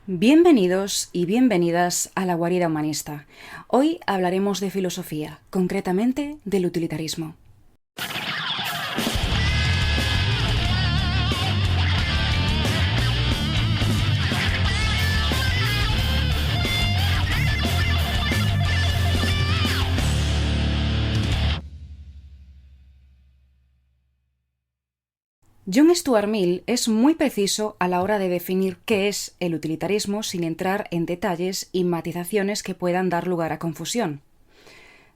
Bienvenidos y bienvenidas a La Guarida Humanista. Hoy hablaremos de filosofía, concretamente del utilitarismo. John Stuart Mill es muy preciso a la hora de definir qué es el utilitarismo sin entrar en detalles y matizaciones que puedan dar lugar a confusión.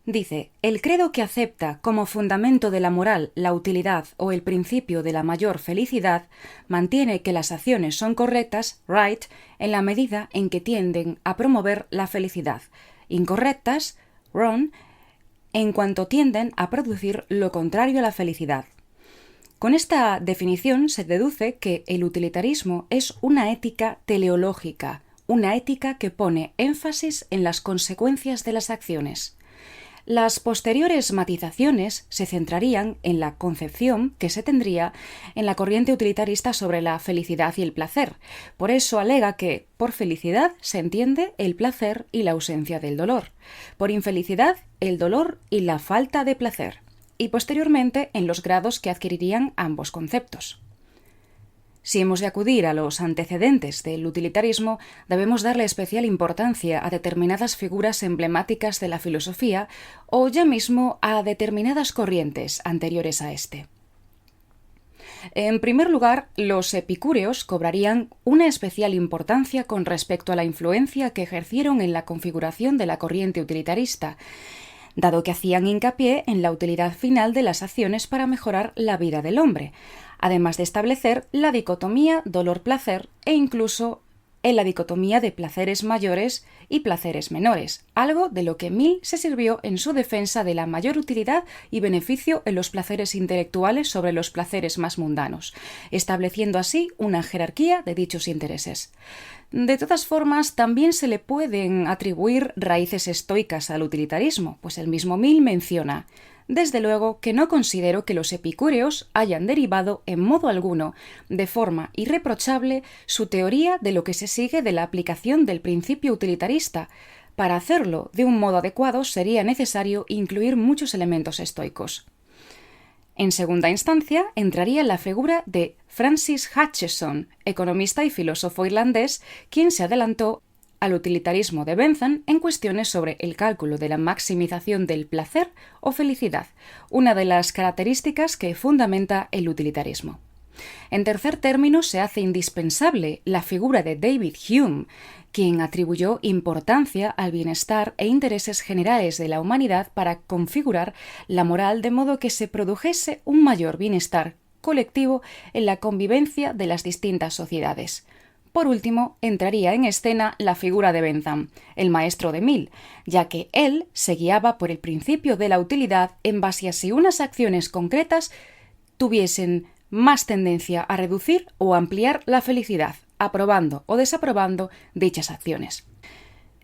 Dice, el credo que acepta como fundamento de la moral la utilidad o el principio de la mayor felicidad mantiene que las acciones son correctas, right, en la medida en que tienden a promover la felicidad, incorrectas, wrong, en cuanto tienden a producir lo contrario a la felicidad. Con esta definición se deduce que el utilitarismo es una ética teleológica, una ética que pone énfasis en las consecuencias de las acciones. Las posteriores matizaciones se centrarían en la concepción que se tendría en la corriente utilitarista sobre la felicidad y el placer. Por eso alega que, por felicidad, se entiende el placer y la ausencia del dolor. Por infelicidad, el dolor y la falta de placer. Y posteriormente en los grados que adquirirían ambos conceptos. Si hemos de acudir a los antecedentes del utilitarismo, debemos darle especial importancia a determinadas figuras emblemáticas de la filosofía o ya mismo a determinadas corrientes anteriores a este. En primer lugar, los epicúreos cobrarían una especial importancia con respecto a la influencia que ejercieron en la configuración de la corriente utilitarista, dado que hacían hincapié en la utilidad final de las acciones para mejorar la vida del hombre, además de establecer la dicotomía dolor-placer e incluso en la dicotomía de placeres mayores y placeres menores, algo de lo que Mill se sirvió en su defensa de la mayor utilidad y beneficio en los placeres intelectuales sobre los placeres más mundanos, estableciendo así una jerarquía de dichos intereses. De todas formas, también se le pueden atribuir raíces estoicas al utilitarismo, pues el mismo Mill menciona: desde luego que no considero que los epicúreos hayan derivado en modo alguno, de forma irreprochable, su teoría de lo que se sigue de la aplicación del principio utilitarista. Para hacerlo de un modo adecuado sería necesario incluir muchos elementos estoicos. En segunda instancia, entraría la figura de Francis Hutcheson, economista y filósofo irlandés, quien se adelantó al utilitarismo de Bentham en cuestiones sobre el cálculo de la maximización del placer o felicidad, una de las características que fundamenta el utilitarismo. En tercer término, se hace indispensable la figura de David Hume, quien atribuyó importancia al bienestar e intereses generales de la humanidad para configurar la moral de modo que se produjese un mayor bienestar colectivo en la convivencia de las distintas sociedades. Por último, entraría en escena la figura de Bentham, el maestro de Mill, ya que él se guiaba por el principio de la utilidad en base a si unas acciones concretas tuviesen más tendencia a reducir o ampliar la felicidad, aprobando o desaprobando dichas acciones.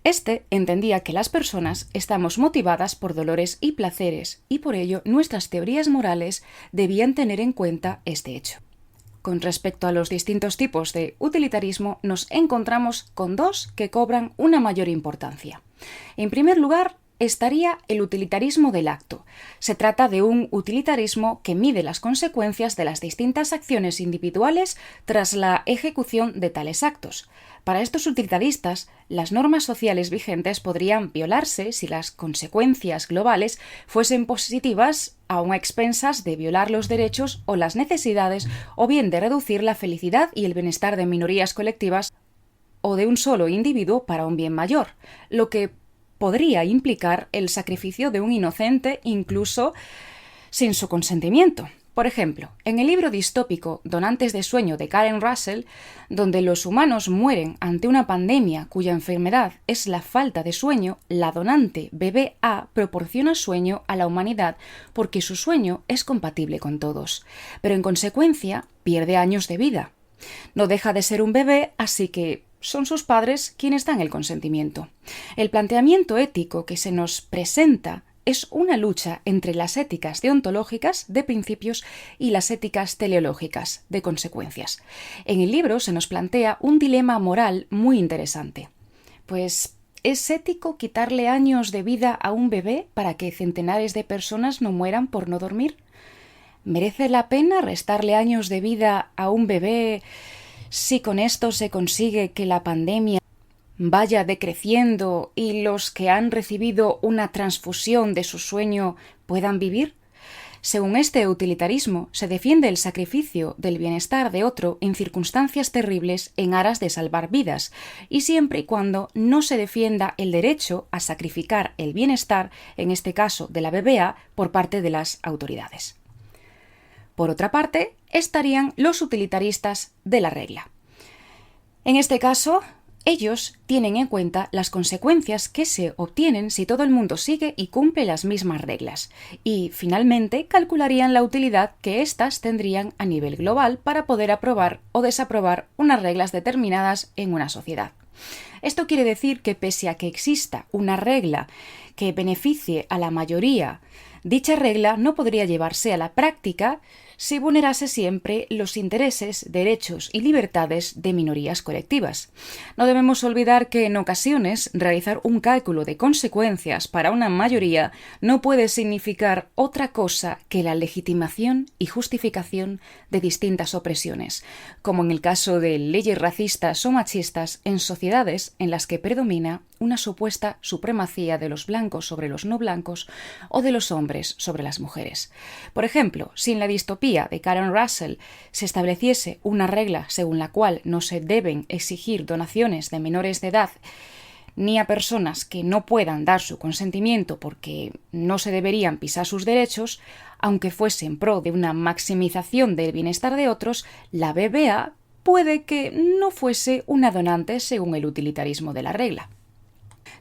Este entendía que las personas estamos motivadas por dolores y placeres, y por ello nuestras teorías morales debían tener en cuenta este hecho. Con respecto a los distintos tipos de utilitarismo, nos encontramos con dos que cobran una mayor importancia. En primer lugar, estaría el utilitarismo del acto. Se trata de un utilitarismo que mide las consecuencias de las distintas acciones individuales tras la ejecución de tales actos. Para estos utilitaristas, las normas sociales vigentes podrían violarse si las consecuencias globales fuesen positivas, aun a expensas de violar los derechos o las necesidades, o bien de reducir la felicidad y el bienestar de minorías colectivas o de un solo individuo para un bien mayor, lo que podría implicar el sacrificio de un inocente incluso sin su consentimiento. Por ejemplo, en el libro distópico Donantes de sueño de Karen Russell, donde los humanos mueren ante una pandemia cuya enfermedad es la falta de sueño, la donante bebé A proporciona sueño a la humanidad porque su sueño es compatible con todos, pero en consecuencia pierde años de vida. No deja de ser un bebé, así que son sus padres quienes dan el consentimiento. El planteamiento ético que se nos presenta es una lucha entre las éticas deontológicas de principios y las éticas teleológicas de consecuencias. En el libro se nos plantea un dilema moral muy interesante. Pues, ¿es ético quitarle años de vida a un bebé para que centenares de personas no mueran por no dormir? ¿Merece la pena restarle años de vida a un bebé si con esto se consigue que la pandemia vaya decreciendo y los que han recibido una transfusión de su sueño puedan vivir? Según este utilitarismo, se defiende el sacrificio del bienestar de otro en circunstancias terribles en aras de salvar vidas, y siempre y cuando no se defienda el derecho a sacrificar el bienestar, en este caso de la BBA, por parte de las autoridades. Por otra parte, estarían los utilitaristas de la regla. En este caso, ellos tienen en cuenta las consecuencias que se obtienen si todo el mundo sigue y cumple las mismas reglas, y finalmente calcularían la utilidad que éstas tendrían a nivel global para poder aprobar o desaprobar unas reglas determinadas en una sociedad. Esto quiere decir que pese a que exista una regla que beneficie a la mayoría, dicha regla no podría llevarse a la práctica si vulnerase siempre los intereses, derechos y libertades de minorías colectivas. No debemos olvidar que en ocasiones realizar un cálculo de consecuencias para una mayoría no puede significar otra cosa que la legitimación y justificación de distintas opresiones, como en el caso de leyes racistas o machistas en sociedades en las que predomina una supuesta supremacía de los blancos sobre los no blancos o de los hombres sobre las mujeres. Por ejemplo, si en la distopía de Karen Russell se estableciese una regla según la cual no se deben exigir donaciones de menores de edad ni a personas que no puedan dar su consentimiento porque no se deberían pisar sus derechos, aunque fuese en pro de una maximización del bienestar de otros, la BBA puede que no fuese una donante según el utilitarismo de la regla.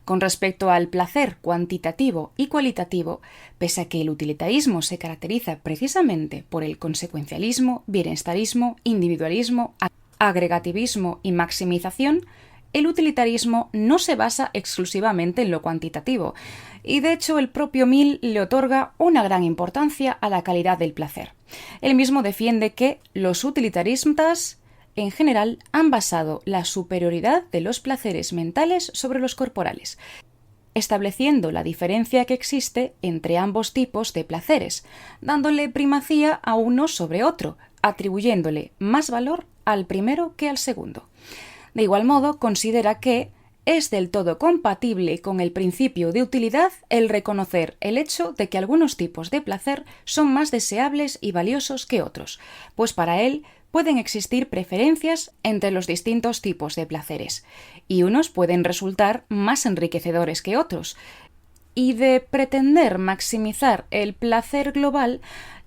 Con respecto al placer cuantitativo y cualitativo, pese a que el utilitarismo se caracteriza precisamente por el consecuencialismo, bienestarismo, individualismo, agregativismo y maximización, el utilitarismo no se basa exclusivamente en lo cuantitativo, y de hecho el propio Mill le otorga una gran importancia a la calidad del placer. Él mismo defiende que los utilitaristas en general han basado la superioridad de los placeres mentales sobre los corporales, estableciendo la diferencia que existe entre ambos tipos de placeres, dándole primacía a uno sobre otro, atribuyéndole más valor al primero que al segundo. De igual modo, considera que es del todo compatible con el principio de utilidad el reconocer el hecho de que algunos tipos de placer son más deseables y valiosos que otros, pues para él pueden existir preferencias entre los distintos tipos de placeres, y unos pueden resultar más enriquecedores que otros. Y de pretender maximizar el placer global,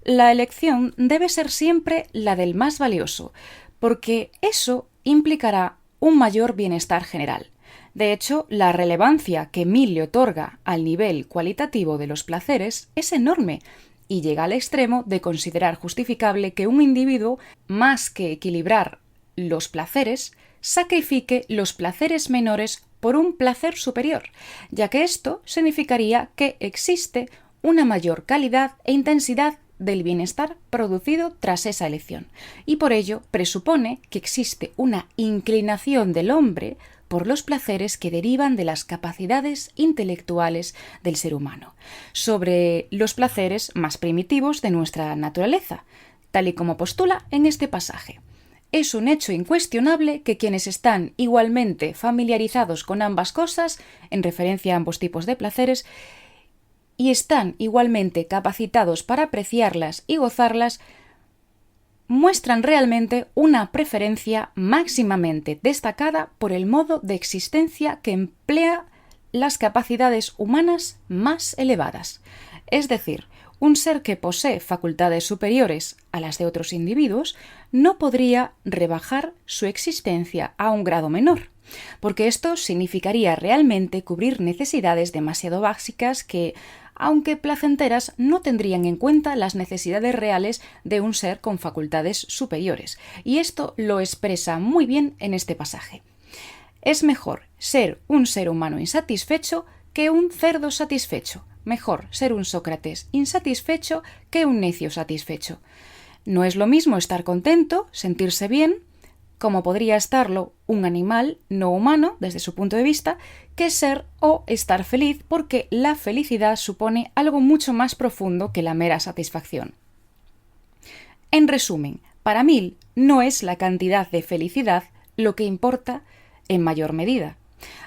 la elección debe ser siempre la del más valioso, porque eso implicará un mayor bienestar general. De hecho, la relevancia que Mill le otorga al nivel cualitativo de los placeres es enorme, y llega al extremo de considerar justificable que un individuo, más que equilibrar los placeres, sacrifique los placeres menores por un placer superior, ya que esto significaría que existe una mayor calidad e intensidad del bienestar producido tras esa elección, y por ello presupone que existe una inclinación del hombre por los placeres que derivan de las capacidades intelectuales del ser humano, sobre los placeres más primitivos de nuestra naturaleza, tal y como postula en este pasaje. Es un hecho incuestionable que quienes están igualmente familiarizados con ambas cosas, en referencia a ambos tipos de placeres, y están igualmente capacitados para apreciarlas y gozarlas, muestran realmente una preferencia máximamente destacada por el modo de existencia que emplea las capacidades humanas más elevadas. Es decir, un ser que posee facultades superiores a las de otros individuos no podría rebajar su existencia a un grado menor, porque esto significaría realmente cubrir necesidades demasiado básicas que, aunque placenteras, no tendrían en cuenta las necesidades reales de un ser con facultades superiores, y esto lo expresa muy bien en este pasaje. Es mejor ser un ser humano insatisfecho que un cerdo satisfecho. Mejor ser un Sócrates insatisfecho que un necio satisfecho. No es lo mismo estar contento, sentirse bien, como podría estarlo un animal no humano, desde su punto de vista, que ser o estar feliz, porque la felicidad supone algo mucho más profundo que la mera satisfacción. En resumen, para Mill no es la cantidad de felicidad lo que importa en mayor medida.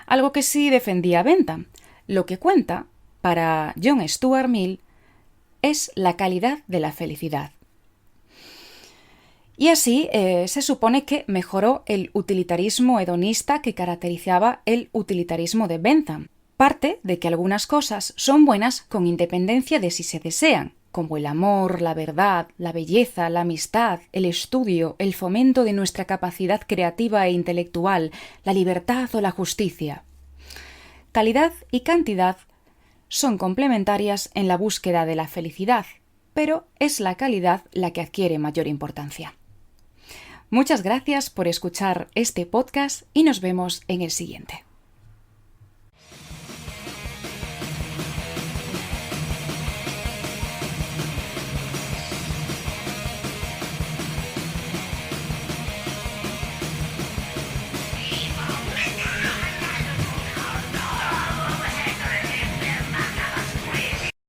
Algo que sí defendía Bentham. Lo que cuenta, para John Stuart Mill, es la calidad de la felicidad. Y así se supone que mejoró el utilitarismo hedonista que caracterizaba el utilitarismo de Bentham. Parte de que algunas cosas son buenas con independencia de si se desean, como el amor, la verdad, la belleza, la amistad, el estudio, el fomento de nuestra capacidad creativa e intelectual, la libertad o la justicia. Calidad y cantidad son complementarias en la búsqueda de la felicidad, pero es la calidad la que adquiere mayor importancia. Muchas gracias por escuchar este podcast y nos vemos en el siguiente.